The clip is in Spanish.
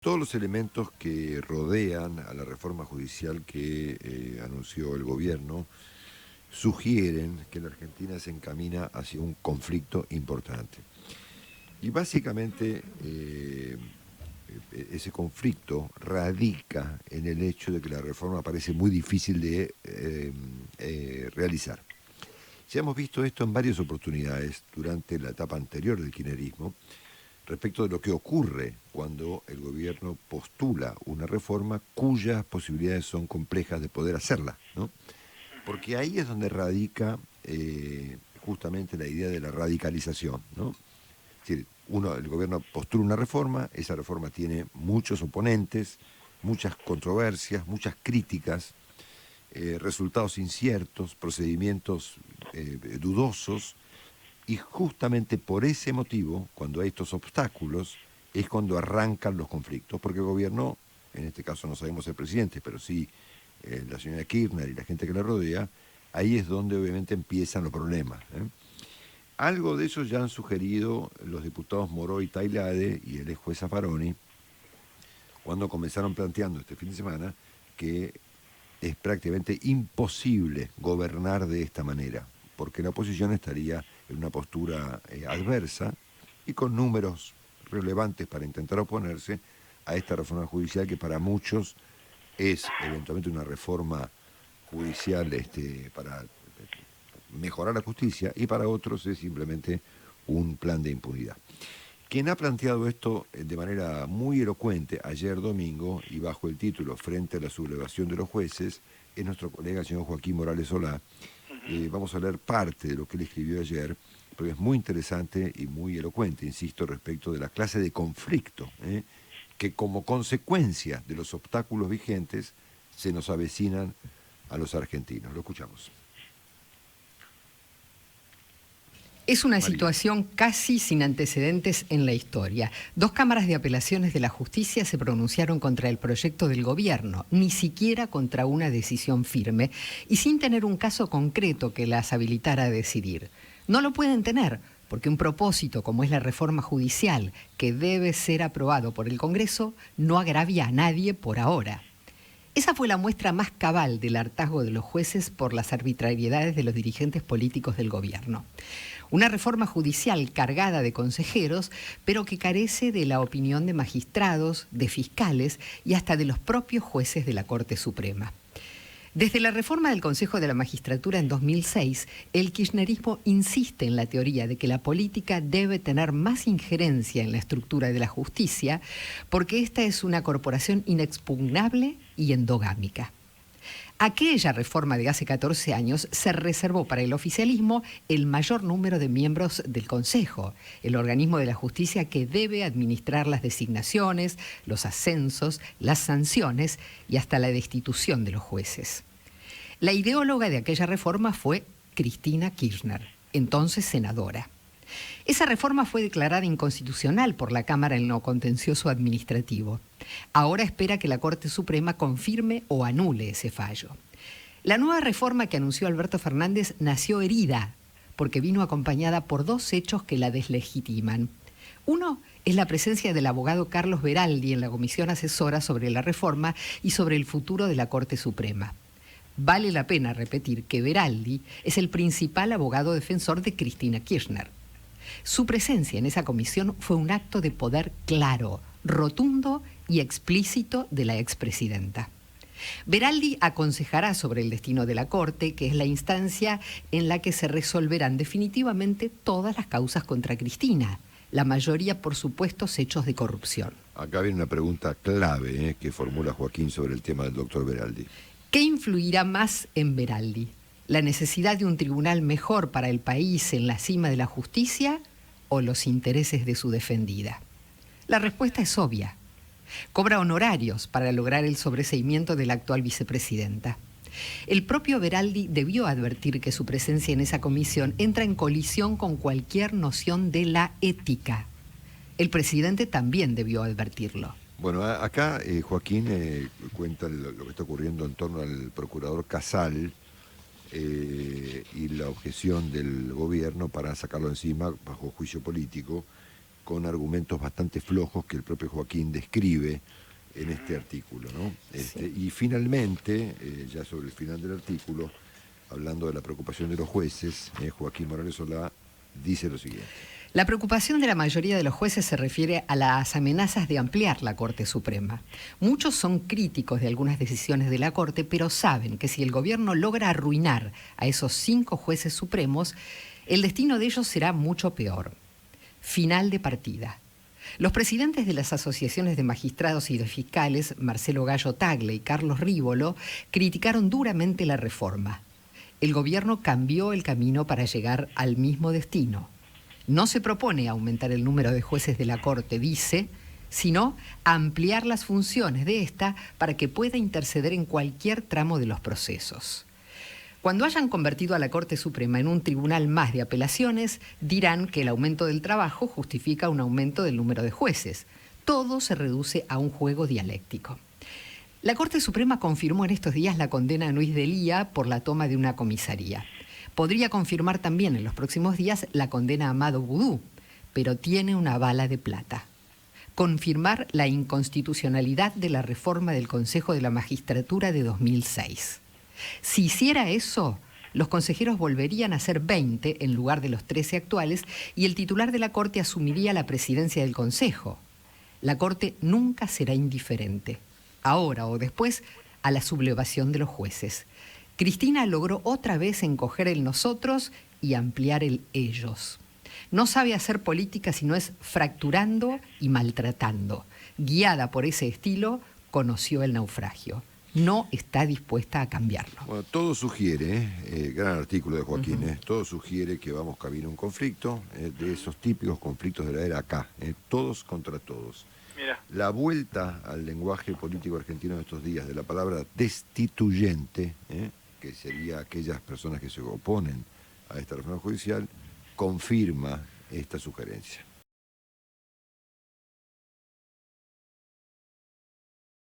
Todos los elementos que rodean a la reforma judicial que anunció el gobierno sugieren que la Argentina se encamina hacia un conflicto importante. Y básicamente ese conflicto radica en el hecho de que la reforma parece muy difícil de realizar. Ya hemos visto esto en varias oportunidades durante la etapa anterior del kirchnerismo, respecto de lo que ocurre cuando el gobierno postula una reforma cuyas posibilidades son complejas de poder hacerla, ¿no? Porque ahí es donde radica justamente la idea de la radicalización, ¿no? Es decir, el gobierno postula una reforma, esa reforma tiene muchos oponentes, muchas controversias, muchas críticas, resultados inciertos, procedimientos dudosos. Y justamente por ese motivo, cuando hay estos obstáculos, es cuando arrancan los conflictos, porque el gobierno, en este caso no sabemos el presidente, pero sí la señora Kirchner y la gente que la rodea, ahí es donde obviamente empiezan los problemas. Algo de eso ya han sugerido los diputados Moró y Tailade y el ex juez Zaffaroni, cuando comenzaron planteando este fin de semana que es prácticamente imposible gobernar de esta manera, porque la oposición estaría en una postura adversa y con números relevantes para intentar oponerse a esta reforma judicial que para muchos es eventualmente una reforma judicial para mejorar la justicia y para otros es simplemente un plan de impunidad. Quien ha planteado esto de manera muy elocuente ayer domingo y bajo el título Frente a la sublevación de los jueces es nuestro colega el señor Joaquín Morales Solá. Vamos a leer parte de lo que él escribió ayer, porque es muy interesante y muy elocuente, insisto, respecto de la clase de conflicto que como consecuencia de los obstáculos vigentes se nos avecinan a los argentinos. Lo escuchamos. Es una María. situación casi sin antecedentes en la historia. Dos cámaras de apelaciones de la justicia se pronunciaron contra el proyecto del gobierno, ni siquiera contra una decisión firme, y sin tener un caso concreto que las habilitara a decidir. No lo pueden tener, porque un propósito como es la reforma judicial, que debe ser aprobado por el Congreso, no agravia a nadie por ahora. Esa fue la muestra más cabal del hartazgo de los jueces por las arbitrariedades de los dirigentes políticos del gobierno. Una reforma judicial cargada de consejeros, pero que carece de la opinión de magistrados, de fiscales y hasta de los propios jueces de la Corte Suprema. Desde la reforma del Consejo de la Magistratura en 2006, el kirchnerismo insiste en la teoría de que la política debe tener más injerencia en la estructura de la justicia, porque esta es una corporación inexpugnable y endogámica. Aquella reforma de hace 14 años se reservó para el oficialismo el mayor número de miembros del Consejo, el organismo de la justicia que debe administrar las designaciones, los ascensos, las sanciones y hasta la destitución de los jueces. La ideóloga de aquella reforma fue Cristina Kirchner, entonces senadora. Esa reforma fue declarada inconstitucional por la Cámara en lo contencioso administrativo. Ahora espera que la Corte Suprema confirme o anule ese fallo. La nueva reforma que anunció Alberto Fernández nació herida, porque vino acompañada por dos hechos que la deslegitiman. Uno es la presencia del abogado Carlos Veraldi en la comisión asesora sobre la reforma y sobre el futuro de la Corte Suprema. Vale la pena repetir que Veraldi es el principal abogado defensor de Cristina Kirchner. Su presencia en esa comisión fue un acto de poder claro, rotundo y explícito de la expresidenta. Veraldi aconsejará sobre el destino de la Corte, que es la instancia en la que se resolverán definitivamente todas las causas contra Cristina, la mayoría por supuestos hechos de corrupción. Acá viene una pregunta clave que formula Joaquín sobre el tema del doctor Veraldi. ¿Qué influirá más en Veraldi? ¿La necesidad de un tribunal mejor para el país en la cima de la justicia o los intereses de su defendida? La respuesta es obvia. Cobra honorarios para lograr el sobreseimiento de la actual vicepresidenta. El propio Veraldi debió advertir que su presencia en esa comisión entra en colisión con cualquier noción de la ética. El presidente también debió advertirlo. Bueno, acá Joaquín cuenta lo que está ocurriendo en torno al procurador Casal y la objeción del gobierno para sacarlo encima bajo juicio político con argumentos bastante flojos que el propio Joaquín describe en este artículo, ¿no? Sí. Y finalmente, ya sobre el final del artículo, hablando de la preocupación de los jueces, Joaquín Morales Solá dice lo siguiente. La preocupación de la mayoría de los jueces se refiere a las amenazas de ampliar la Corte Suprema. Muchos son críticos de algunas decisiones de la Corte, pero saben que si el gobierno logra arruinar a esos 5 jueces supremos, el destino de ellos será mucho peor. Final de partida. Los presidentes de las asociaciones de magistrados y de fiscales, Marcelo Gallo Tagle y Carlos Rívolo, criticaron duramente la reforma. El gobierno cambió el camino para llegar al mismo destino. No se propone aumentar el número de jueces de la Corte, dice, sino ampliar las funciones de esta para que pueda interceder en cualquier tramo de los procesos. Cuando hayan convertido a la Corte Suprema en un tribunal más de apelaciones, dirán que el aumento del trabajo justifica un aumento del número de jueces. Todo se reduce a un juego dialéctico. La Corte Suprema confirmó en estos días la condena a Luis Delía por la toma de una comisaría. Podría confirmar también en los próximos días la condena a Amado Boudou, pero tiene una bala de plata. Confirmar la inconstitucionalidad de la reforma del Consejo de la Magistratura de 2006. Si hiciera eso, los consejeros volverían a ser 20 en lugar de los 13 actuales y el titular de la Corte asumiría la presidencia del Consejo. La Corte nunca será indiferente, ahora o después, a la sublevación de los jueces. Cristina logró otra vez encoger el nosotros y ampliar el ellos. No sabe hacer política si no es fracturando y maltratando. Guiada por ese estilo, conoció el naufragio. No está dispuesta a cambiarlo. Bueno, todo sugiere, gran artículo de Joaquín, todo sugiere que vamos camino a un conflicto, de esos típicos conflictos de la era acá, todos contra todos. Mira. La vuelta al lenguaje político argentino de estos días de la palabra destituyente, que sería aquellas personas que se oponen a esta reforma judicial, confirma esta sugerencia.